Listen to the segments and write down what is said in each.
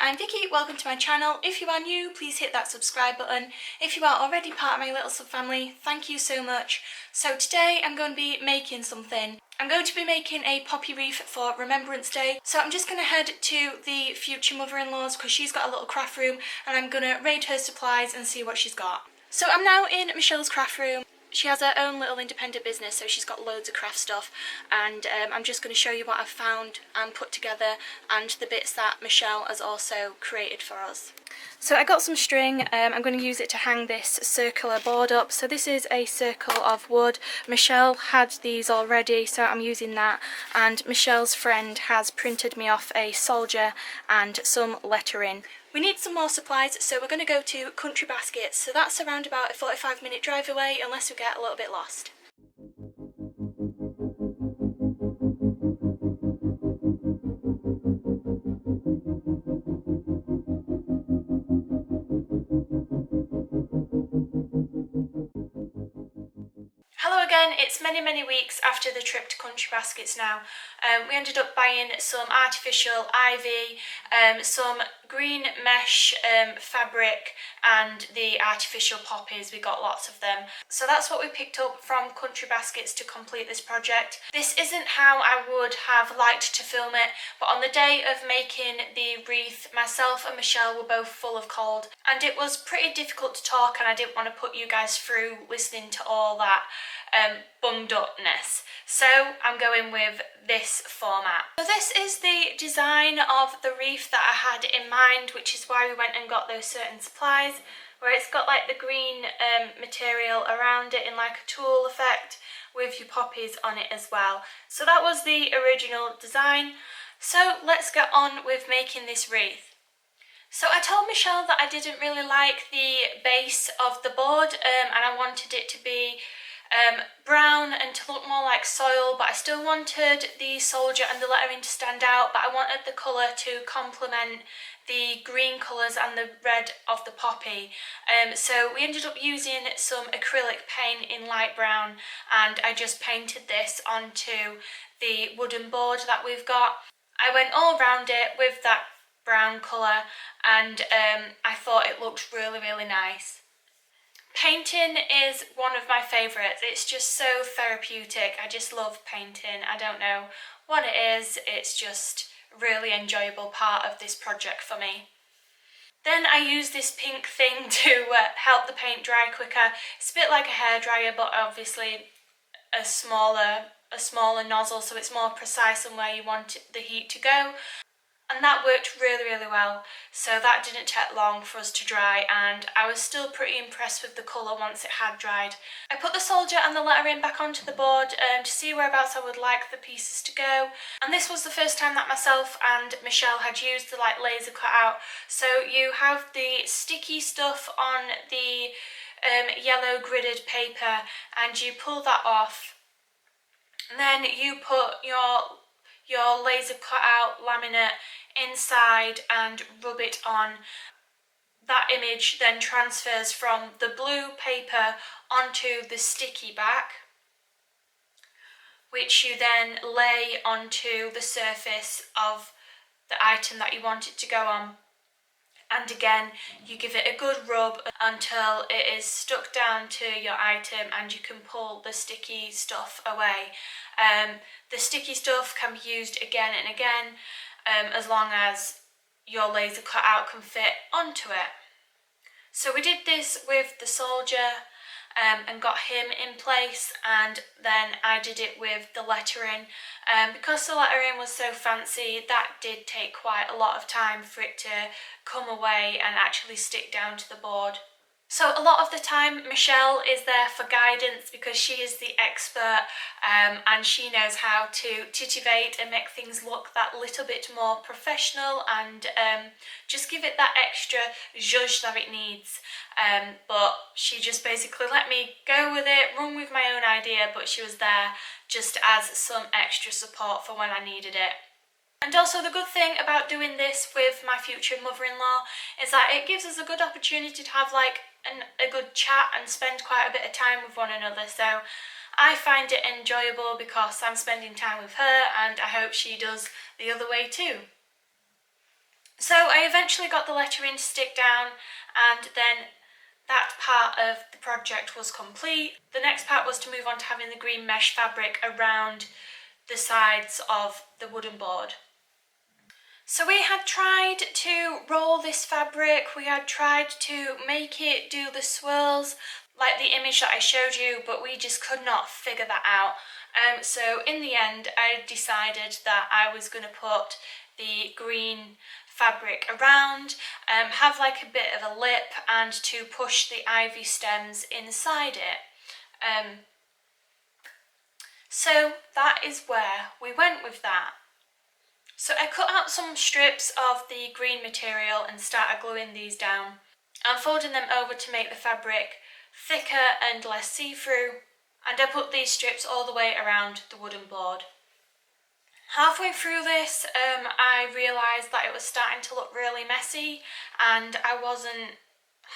I'm Vicky, welcome to my channel. If you are new, please hit that subscribe button. If you are already part of my little sub family, thank you so much. So today I'm going to be making something. I'm going to be making a Poppy Wreath for Remembrance Day. So I'm just going to head to the future mother-in-law's because she's got a little craft room and I'm going to raid her supplies and see what she's got. So I'm now in Michelle's craft room. She has her own little independent business, so she's got loads of craft stuff, and I'm just going to show you what I've found and put together and the bits that Michelle has also created for us. So I got some string. I'm going to use it to hang this circular board up. So this is a circle of wood. Michelle had these already, so I'm using that, and Michelle's friend has printed me off a soldier and some lettering. We need some more supplies, so we're going to go to Country Baskets, so that's around about a 45-minute drive away unless we get a little bit lost. Hello again, it's many weeks after the trip to Country Baskets now. We ended up buying some artificial ivy, some green mesh fabric and the artificial poppies. We got lots of them. So that's what we picked up from Country Baskets to complete this project. This isn't how I would have liked to film it, but on the day of making the wreath, myself and Michelle were both full of cold and it was pretty difficult to talk, and I didn't want to put you guys through listening to all that bummed upness. So I'm going with this format. So this is the design of the wreath that I had in mind, which is why we went and got those certain supplies, where it's got like the green material around it in like a tulle effect with your poppies on it as well. So that was the original design. So let's get on with making this wreath. So I told Michelle that I didn't really like the base of the board and I wanted it to be brown and to look more like soil, but I still wanted the soldier and the lettering to stand out, but I wanted the colour to complement the green colours and the red of the poppy. So we ended up using some acrylic paint in light brown, and I just painted this onto the wooden board that we've got. I went all around it with that brown colour and I thought it looked really nice. Painting is one of my favourites. It's just so therapeutic. I just love painting. I don't know what it is. It's just a really enjoyable part of this project for me. Then I use this pink thing to help the paint dry quicker. It's a bit like a hairdryer, but obviously a smaller nozzle, so it's more precise on where you want the heat to go. And that worked really well, so that didn't take long for us to dry, and I was still pretty impressed with the colour once it had dried. I put the soldier and the lettering back onto the board to see whereabouts I would like the pieces to go, and this was the first time that myself and Michelle had used the like laser cutout. So you have the sticky stuff on the yellow gridded paper and you pull that off, and then you put your laser cut out laminate inside and rub it on. That image then transfers from the blue paper onto the sticky back, which you then lay onto the surface of the item that you want it to go on. And again, you give it a good rub until it is stuck down to your item and you can pull the sticky stuff away. The sticky stuff can be used again and again as long as your laser cutout can fit onto it. So we did this with the soldier and got him in place, and then I did it with the lettering. Because the lettering was so fancy, that did take quite a lot of time for it to come away and actually stick down to the board. So a lot of the time Michelle is there for guidance because she is the expert and she knows how to titivate and make things look that little bit more professional and just give it that extra zhuzh that it needs. But she just basically let me go with it, run with my own idea, but she was there just as some extra support for when I needed it. And also the good thing about doing this with my future mother-in-law is that it gives us a good opportunity to have like a good chat and spend quite a bit of time with one another. So I find it enjoyable because I'm spending time with her, and I hope she does the other way too. So I eventually got the lettering to stick down, and then that part of the project was complete. The next part was to move on to having the green mesh fabric around the sides of the wooden board. So we had tried to roll this fabric, we had tried to make it do the swirls like the image that I showed you, but we just could not figure that out. So in the end I decided that I was going to put the green fabric around, have like a bit of a lip, and to push the ivy stems inside it. So that is where we went with that. So I cut out some strips of the green material and started gluing these down. I'm folding them over to make the fabric thicker and less see-through, and I put these strips all the way around the wooden board. Halfway through this, I realised that it was starting to look really messy and I wasn't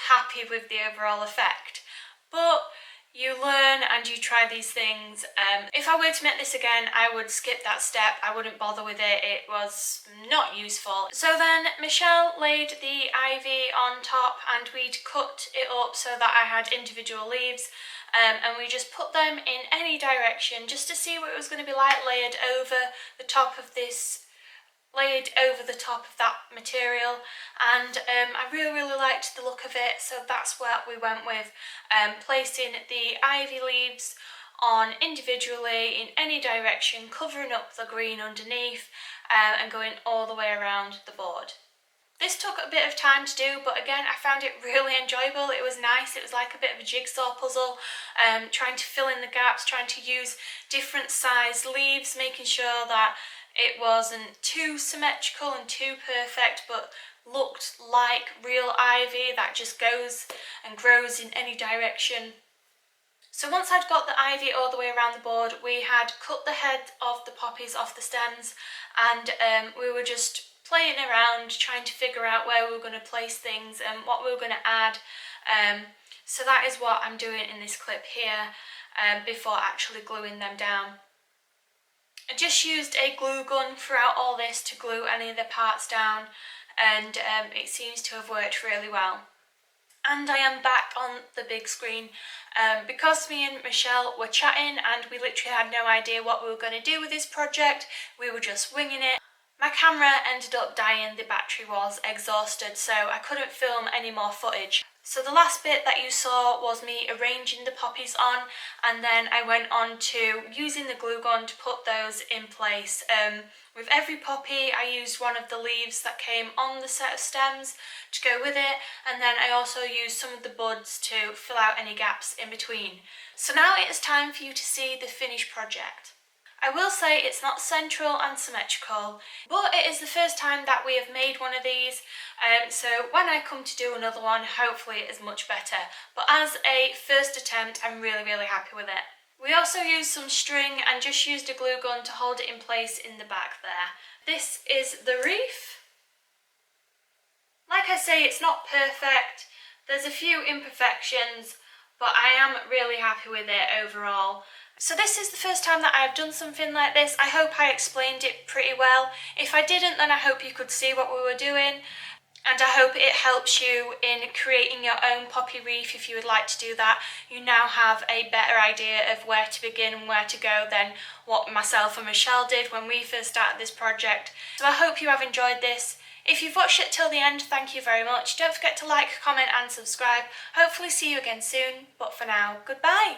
happy with the overall effect. But you learn and you try these things. If I were to make this again, I would skip that step. I wouldn't bother with it. It was not useful. So then Michelle laid the ivy on top and we'd cut it up so that I had individual leaves. And we just put them in any direction just to see what it was going to be like layered over the top of this, layered over the top of that material. And I really liked the look of it, so that's what we went with, placing the ivy leaves on individually in any direction, covering up the green underneath, and going all the way around the board. This took a bit of time to do, but again, I found it really enjoyable. It was nice. It was like a bit of a jigsaw puzzle, trying to fill in the gaps, trying to use different size leaves, making sure that it wasn't too symmetrical and too perfect, but looked like real ivy that just goes and grows in any direction. So once I'd got the ivy all the way around the board, we had cut the head of the poppies off the stems, and we were just playing around trying to figure out where we were going to place things and what we were going to add. So that is what I'm doing in this clip here, before actually gluing them down. I just used a glue gun throughout all this to glue any of the parts down, and it seems to have worked really well. And I am back on the big screen because me and Michelle were chatting and we literally had no idea what we were going to do with this project. We were just winging it. My camera ended up dying, the battery was exhausted, so I couldn't film any more footage. So the last bit that you saw was me arranging the poppies on, and then I went on to using the glue gun to put those in place. With every poppy I used one of the leaves that came on the set of stems to go with it, and then I also used some of the buds to fill out any gaps in between. So now it is time for you to see the finished project. I will say it's not central and symmetrical, but it is the first time that we have made one of these, so when I come to do another one, hopefully it is much better. But as a first attempt, I'm really happy with it. We also used some string and just used a glue gun to hold it in place in the back there. This is the wreath. Like I say, it's not perfect. There's a few imperfections, but I am really happy with it overall. So this is the first time that I've done something like this. I hope I explained it pretty well. If I didn't, then I hope you could see what we were doing. And I hope it helps you in creating your own poppy wreath if you would like to do that. You now have a better idea of where to begin and where to go than what myself and Michelle did when we first started this project. So I hope you have enjoyed this. If you've watched it till the end, thank you very much. Don't forget to like, comment and subscribe. Hopefully see you again soon, but for now, goodbye.